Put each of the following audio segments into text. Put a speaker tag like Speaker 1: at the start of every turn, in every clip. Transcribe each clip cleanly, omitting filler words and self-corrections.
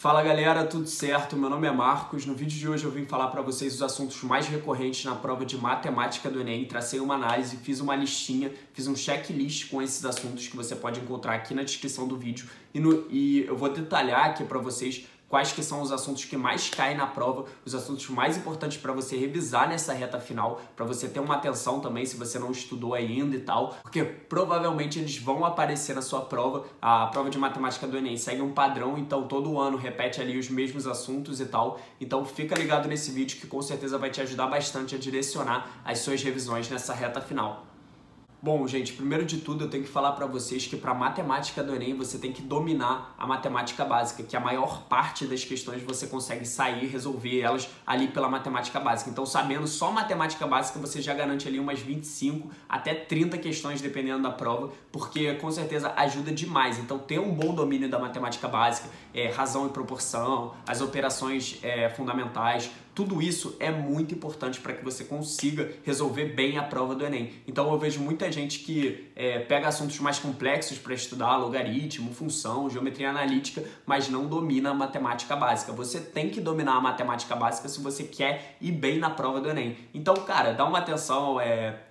Speaker 1: Fala galera, tudo certo? Meu nome é Marcos. No vídeo de hoje eu vim falar para vocês os assuntos mais recorrentes na prova de matemática do Enem. Tracei uma análise, fiz uma listinha, fiz um checklist com esses assuntos que você pode encontrar aqui na descrição do vídeo. E eu vou detalhar aqui para vocês quais que são os assuntos que mais caem na prova, os assuntos mais importantes para você revisar nessa reta final, para você ter uma atenção também se você não estudou ainda e tal, porque provavelmente eles vão aparecer na sua prova. A prova de matemática do Enem segue um padrão, então todo ano repete ali os mesmos assuntos e tal. Então fica ligado nesse vídeo que com certeza vai te ajudar bastante a direcionar as suas revisões nessa reta final. Bom, gente, primeiro de tudo eu tenho que falar para vocês que para matemática do Enem você tem que dominar a matemática básica, que a maior parte das questões você consegue sair e resolver elas ali pela matemática básica. Então, sabendo só matemática básica, você já garante ali umas 25 até 30 questões, dependendo da prova, porque com certeza ajuda demais. Então, ter um bom domínio da matemática básica, razão e proporção, as operações fundamentais, tudo isso é muito importante para que você consiga resolver bem a prova do Enem. Então eu vejo muita gente que pega assuntos mais complexos para estudar, logaritmo, função, geometria analítica, mas não domina a matemática básica. Você tem que dominar a matemática básica se você quer ir bem na prova do Enem. Então, cara, dá uma atenção,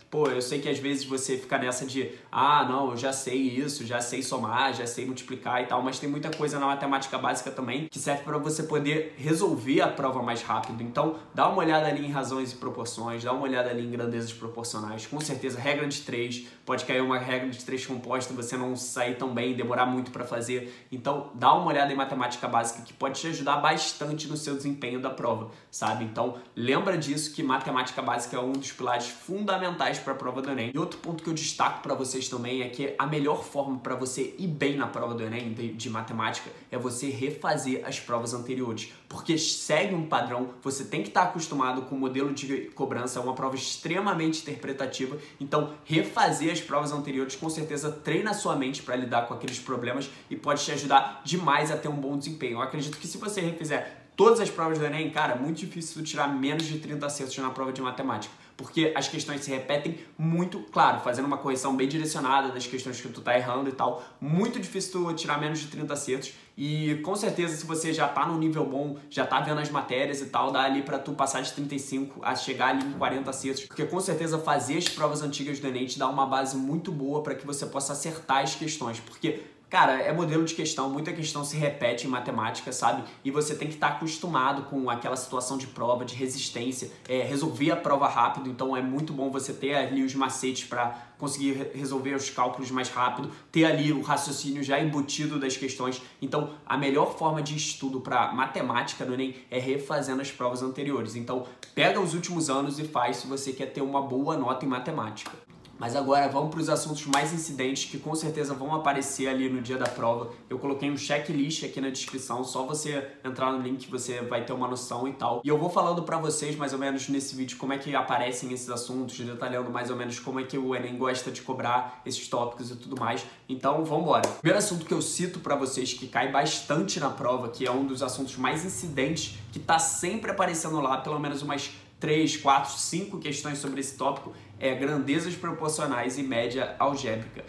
Speaker 1: Pô, eu sei que às vezes você fica nessa de não, eu já sei isso, já sei somar, já sei multiplicar e tal, mas tem muita coisa na matemática básica também que serve para você poder resolver a prova mais rápido. Então, dá uma olhada ali em razões e proporções, dá uma olhada ali em grandezas proporcionais. Com certeza, regra de 3, pode cair uma regra de 3 composta, você não sair tão bem, demorar muito para fazer. Então, dá uma olhada em matemática básica que pode te ajudar bastante no seu desempenho da prova, sabe? Então, lembra disso, que matemática básica é um dos pilares fundamentais para a prova do Enem. E outro ponto que eu destaco para vocês também é que a melhor forma para você ir bem na prova do Enem de matemática é você refazer as provas anteriores, porque segue um padrão, você tem que estar acostumado com o modelo de cobrança, é uma prova extremamente interpretativa, então refazer as provas anteriores com certeza treina a sua mente para lidar com aqueles problemas e pode te ajudar demais a ter um bom desempenho. Eu acredito que se você refizer todas as provas do Enem, cara, é muito difícil tirar menos de 30 acertos na prova de matemática, porque as questões se repetem muito, claro, fazendo uma correção bem direcionada das questões que tu tá errando e tal, muito difícil tu tirar menos de 30 acertos. E com certeza, se você já tá no nível bom, já tá vendo as matérias e tal, dá ali pra tu passar de 35 a chegar ali em 40 acertos, porque com certeza fazer as provas antigas do Enem te dá uma base muito boa para que você possa acertar as questões, porque cara, é modelo de questão, muita questão se repete em matemática, sabe? E você tem que estar acostumado com aquela situação de prova, de resistência, resolver a prova rápido. Então é muito bom você ter ali os macetes para conseguir resolver os cálculos mais rápido, ter ali o raciocínio já embutido das questões. Então a melhor forma de estudo para matemática no Enem é refazendo as provas anteriores. Então pega os últimos anos e faz se você quer ter uma boa nota em matemática. Mas agora vamos para os assuntos mais incidentes que com certeza vão aparecer ali no dia da prova. Eu coloquei um checklist aqui na descrição, só você entrar no link que você vai ter uma noção e tal. E eu vou falando para vocês mais ou menos nesse vídeo como é que aparecem esses assuntos, detalhando mais ou menos como é que o Enem gosta de cobrar esses tópicos e tudo mais. Então vamos embora. O primeiro assunto que eu cito para vocês que cai bastante na prova, que é um dos assuntos mais incidentes, que tá sempre aparecendo lá, pelo menos umas 3, 4, 5 questões sobre esse tópico, grandezas proporcionais e média algébrica.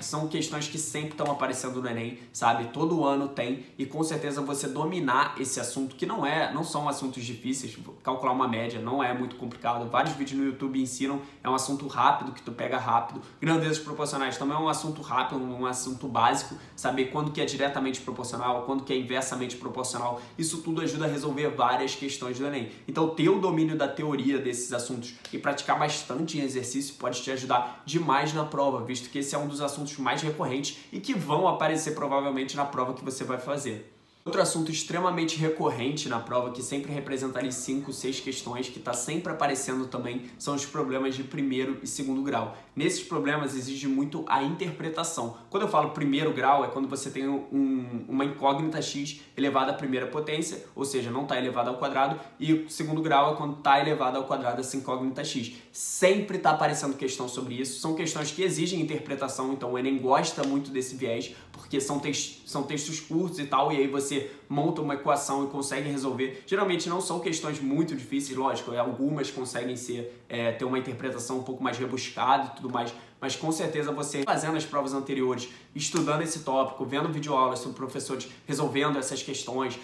Speaker 1: São questões que sempre estão aparecendo no Enem, sabe? Todo ano tem, e com certeza você dominar esse assunto, que não são assuntos difíceis, calcular uma média não é muito complicado, vários vídeos no YouTube ensinam, é um assunto rápido, que tu pega rápido. Grandezas proporcionais também é um assunto rápido, um assunto básico, saber quando que é diretamente proporcional, quando que é inversamente proporcional, isso tudo ajuda a resolver várias questões do Enem. Então ter o domínio da teoria desses assuntos e praticar bastante em exercício pode te ajudar demais na prova, visto que esse é um dos assuntos mais recorrentes e que vão aparecer provavelmente na prova que você vai fazer. Outro assunto extremamente recorrente na prova, que sempre representa ali 5, 6 questões, que está sempre aparecendo também, são os problemas de primeiro e segundo grau. Nesses problemas exige muito a interpretação. Quando eu falo primeiro grau, é quando você tem uma incógnita x elevada à primeira potência, ou seja, não está elevada ao quadrado, e o segundo grau é quando está elevada ao quadrado essa incógnita x. Sempre está aparecendo questão sobre isso. São questões que exigem interpretação, então o Enem gosta muito desse viés, porque são textos curtos e tal, e aí você monta uma equação e consegue resolver. Geralmente não são questões muito difíceis, lógico, algumas conseguem ter uma interpretação um pouco mais rebuscada e tudo mais, mas com certeza você fazendo as provas anteriores, estudando esse tópico, vendo videoaulas sobre professores resolvendo essas questões,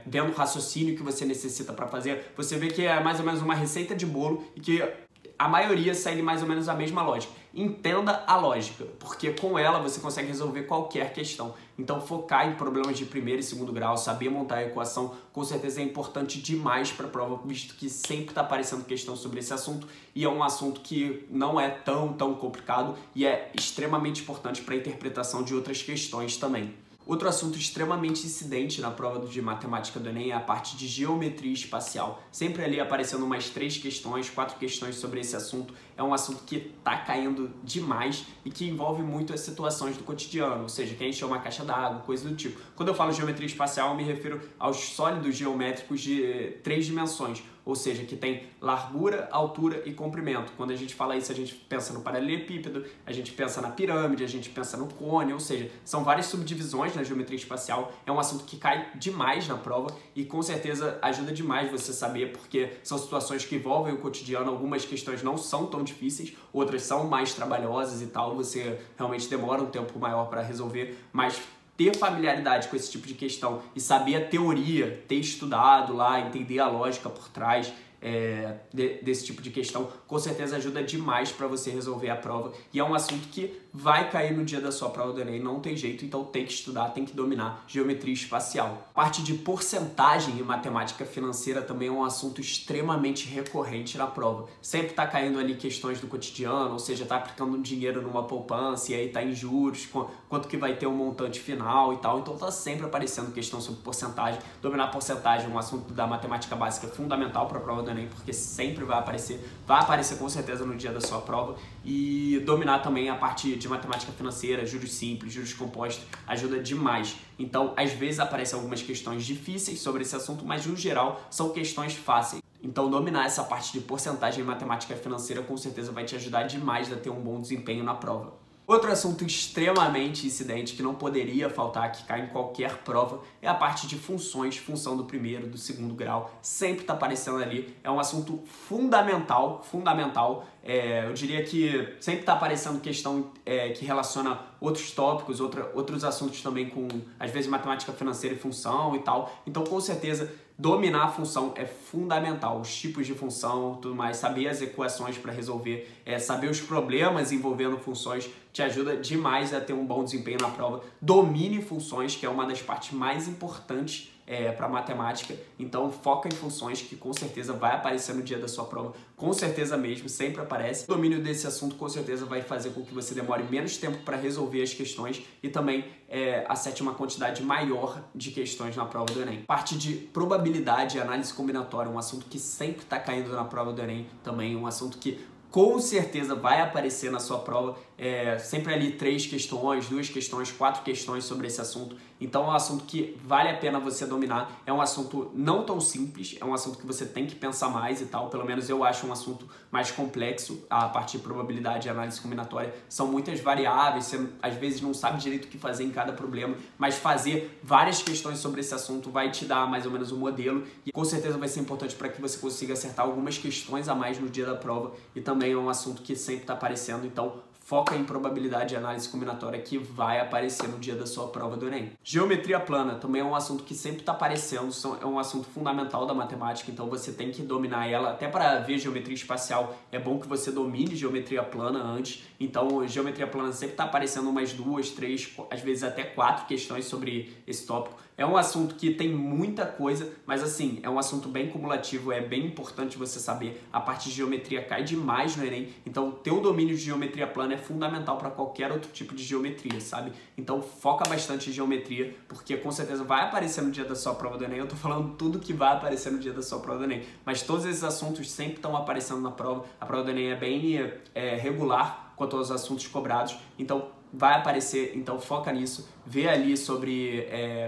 Speaker 1: vendo o raciocínio que você necessita para fazer, você vê que é mais ou menos uma receita de bolo e que a maioria segue mais ou menos a mesma lógica. Entenda a lógica, porque com ela você consegue resolver qualquer questão. Então focar em problemas de primeiro e segundo grau, saber montar a equação, com certeza é importante demais para a prova, visto que sempre está aparecendo questão sobre esse assunto e é um assunto que não é tão complicado e é extremamente importante para a interpretação de outras questões também. Outro assunto extremamente incidente na prova de matemática do Enem é a parte de geometria espacial. Sempre ali aparecendo umas 3 questões, 4 questões sobre esse assunto. É um assunto que está caindo demais e que envolve muito as situações do cotidiano, ou seja, que encher uma caixa d'água, coisa do tipo. Quando eu falo geometria espacial, eu me refiro aos sólidos geométricos de 3 dimensões, ou seja, que tem largura, altura e comprimento. Quando a gente fala isso, a gente pensa no paralelepípedo, a gente pensa na pirâmide, a gente pensa no cone, ou seja, são várias subdivisões na geometria espacial. É um assunto que cai demais na prova e com certeza ajuda demais você saber, porque são situações que envolvem o cotidiano, algumas questões não são tão difíceis, outras são mais trabalhosas e tal, você realmente demora um tempo maior para resolver, mas ter familiaridade com esse tipo de questão e saber a teoria, ter estudado lá, entender a lógica por trás desse tipo de questão, com certeza ajuda demais para você resolver a prova. E é um assunto que vai cair no dia da sua prova do Enem, não tem jeito, então tem que estudar, tem que dominar geometria espacial. A parte de porcentagem e matemática financeira também é um assunto extremamente recorrente na prova. Sempre está caindo ali questões do cotidiano, ou seja, está aplicando um dinheiro numa poupança e aí está em juros, quanto que vai ter um montante final e tal. Então está sempre aparecendo questão sobre porcentagem. Dominar porcentagem é um assunto da matemática básica fundamental para a prova do Enem, porque sempre vai aparecer com certeza no dia da sua prova. E dominar também a parte de matemática financeira, juros simples, juros compostos, ajuda demais. Então, às vezes aparecem algumas questões difíceis sobre esse assunto, mas no geral são questões fáceis. Então, dominar essa parte de porcentagem em matemática financeira com certeza vai te ajudar demais a ter um bom desempenho na prova. Outro assunto extremamente incidente que não poderia faltar, que cai em qualquer prova, é a parte de funções, função do primeiro, do segundo grau, sempre está aparecendo ali, é um assunto fundamental, eu diria que sempre está aparecendo questão que relaciona outros tópicos, outros assuntos também com, às vezes, matemática financeira e função e tal, então com certeza dominar a função é fundamental, os tipos de função, tudo mais, saber as equações para resolver, saber os problemas envolvendo funções, te ajuda demais a ter um bom desempenho na prova. Domine funções, que é uma das partes mais importantes para matemática, então foca em funções que com certeza vai aparecer no dia da sua prova, com certeza mesmo, sempre aparece. O domínio desse assunto com certeza vai fazer com que você demore menos tempo para resolver as questões e também acerte uma quantidade maior de questões na prova do Enem. Parte de probabilidade e análise combinatória, um assunto que sempre está caindo na prova do Enem, também um assunto que com certeza vai aparecer na sua prova, sempre ali 3 questões, 2 questões, 4 questões sobre esse assunto. Então é um assunto que vale a pena você dominar, é um assunto não tão simples, é um assunto que você tem que pensar mais e tal, pelo menos eu acho um assunto mais complexo, a parte de probabilidade e análise combinatória. São muitas variáveis, você às vezes não sabe direito o que fazer em cada problema, mas fazer várias questões sobre esse assunto vai te dar mais ou menos um modelo e com certeza vai ser importante para que você consiga acertar algumas questões a mais no dia da prova e também é um assunto que sempre está aparecendo, então foca em probabilidade e análise combinatória que vai aparecer no dia da sua prova do Enem. Geometria plana também é um assunto que sempre está aparecendo, é um assunto fundamental da matemática, então você tem que dominar ela. Até para ver geometria espacial é bom que você domine geometria plana antes, então geometria plana sempre está aparecendo umas 2, 3, às vezes até 4 questões sobre esse tópico. É um assunto que tem muita coisa, mas assim, é um assunto bem cumulativo, é bem importante você saber. A parte de geometria cai demais no Enem, então ter o domínio de geometria plana é fundamental para qualquer outro tipo de geometria, sabe? Então foca bastante em geometria, porque com certeza vai aparecer no dia da sua prova do Enem. Eu tô falando tudo que vai aparecer no dia da sua prova do Enem, mas todos esses assuntos sempre estão aparecendo na prova. A prova do Enem é bem regular quanto aos assuntos cobrados, então vai aparecer, então foca nisso, vê ali sobre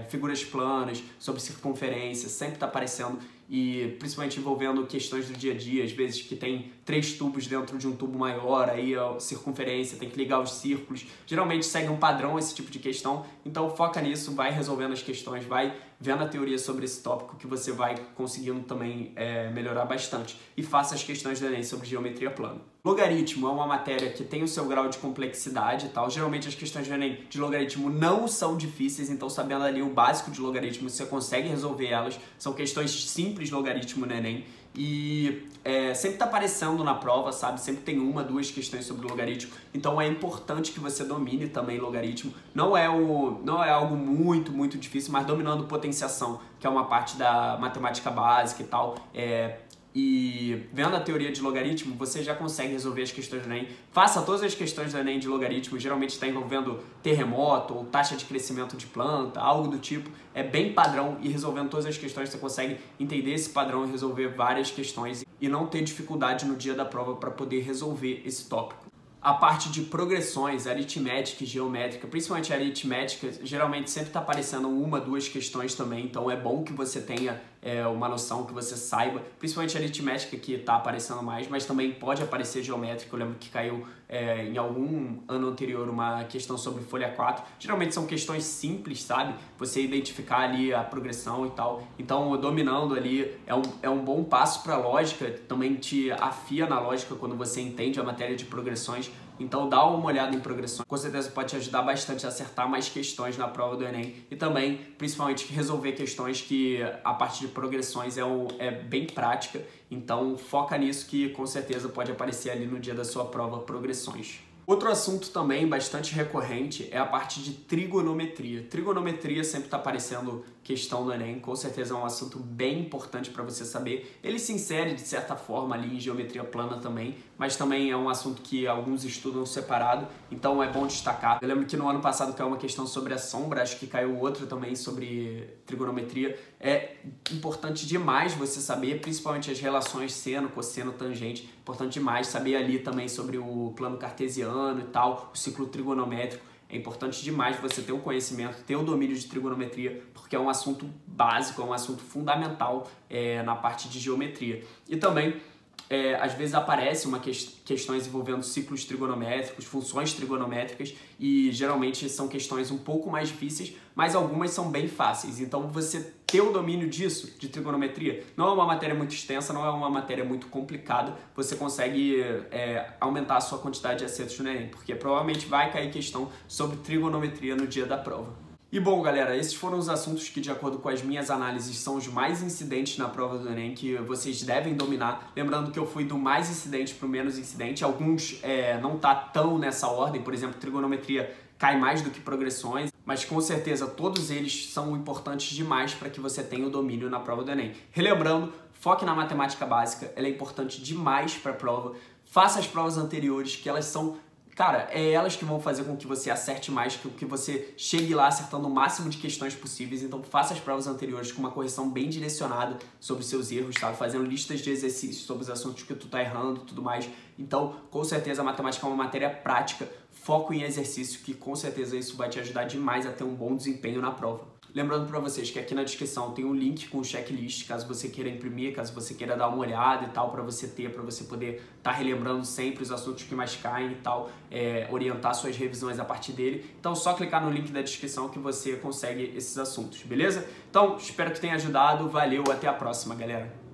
Speaker 1: figuras planas, sobre circunferência, sempre está aparecendo e principalmente envolvendo questões do dia a dia, às vezes que tem 3 tubos dentro de um tubo maior, aí a circunferência, tem que ligar os círculos, geralmente segue um padrão esse tipo de questão, então foca nisso, vai resolvendo as questões, vai vendo a teoria sobre esse tópico que você vai conseguindo também melhorar bastante. E faça as questões do Enem sobre geometria plana. Logaritmo é uma matéria que tem o seu grau de complexidade e tal. Geralmente as questões do Enem de logaritmo não são difíceis, então sabendo ali o básico de logaritmo, você consegue resolver elas. São questões simples de logaritmo no Enem. E sempre tá aparecendo na prova, sabe? Sempre tem uma, duas questões sobre logaritmo. Então é importante que você domine também logaritmo. Não é algo muito, muito difícil, mas dominando potenciação, que é uma parte da matemática básica e tal, e vendo a teoria de logaritmo, você já consegue resolver as questões do Enem. Faça todas as questões do Enem de logaritmo, geralmente está envolvendo terremoto ou taxa de crescimento de planta, algo do tipo. É bem padrão e resolvendo todas as questões você consegue entender esse padrão e resolver várias questões e não ter dificuldade no dia da prova para poder resolver esse tópico. A parte de progressões, aritmética e geométrica, principalmente a aritmética, geralmente sempre está aparecendo uma, duas questões também, então é bom que você tenha uma noção, que você saiba, principalmente a aritmética que está aparecendo mais, mas também pode aparecer geométrica. Eu lembro que caiu em algum ano anterior uma questão sobre folha 4, geralmente são questões simples, sabe? Você identificar ali a progressão e tal, então dominando ali é um bom passo para a lógica, também te afia na lógica quando você entende a matéria de progressões. Então dá uma olhada em progressões, com certeza pode te ajudar bastante a acertar mais questões na prova do Enem e também, principalmente, resolver questões que a parte de progressões é bem prática, então foca nisso que com certeza pode aparecer ali no dia da sua prova progressões. Outro assunto também bastante recorrente é a parte de trigonometria. Trigonometria sempre está aparecendo questão do Enem, com certeza é um assunto bem importante para você saber. Ele se insere de certa forma ali em geometria plana também, mas também é um assunto que alguns estudam separado, então é bom destacar. Eu lembro que no ano passado caiu uma questão sobre a sombra, acho que caiu outra também sobre trigonometria. É importante demais você saber, principalmente as relações seno, cosseno, tangente. Importante demais saber ali também sobre o plano cartesiano e tal, o ciclo trigonométrico. É importante demais você ter o conhecimento, ter o domínio de trigonometria, porque é um assunto básico, é um assunto fundamental na parte de geometria. E também, às vezes aparecem questões envolvendo ciclos trigonométricos, funções trigonométricas, e geralmente são questões um pouco mais difíceis, mas algumas são bem fáceis. Então você ter o domínio disso, de trigonometria, não é uma matéria muito extensa, não é uma matéria muito complicada, você consegue aumentar a sua quantidade de acertos no Enem, porque provavelmente vai cair questão sobre trigonometria no dia da prova. E bom, galera, esses foram os assuntos que, de acordo com as minhas análises, são os mais incidentes na prova do Enem, que vocês devem dominar. Lembrando que eu fui do mais incidente para o menos incidente. Alguns não tá tão nessa ordem, por exemplo, trigonometria cai mais do que progressões, mas com certeza todos eles são importantes demais para que você tenha o domínio na prova do Enem. Relembrando, foque na matemática básica, ela é importante demais para a prova. Faça as provas anteriores, que elas são... Cara, é elas que vão fazer com que você acerte mais, que você chegue lá acertando o máximo de questões possíveis. Então faça as provas anteriores com uma correção bem direcionada sobre seus erros, sabe? Fazendo listas de exercícios sobre os assuntos que tu tá errando e tudo mais. Então, com certeza, a matemática é uma matéria prática. Foco em exercício, que com certeza isso vai te ajudar demais a ter um bom desempenho na prova. Lembrando para vocês que aqui na descrição tem um link com o checklist, caso você queira imprimir, caso você queira dar uma olhada e tal, para você poder estar relembrando sempre os assuntos que mais caem e tal, orientar suas revisões a partir dele. Então só clicar no link da descrição que você consegue esses assuntos, beleza? Então espero que tenha ajudado, valeu, até a próxima, galera!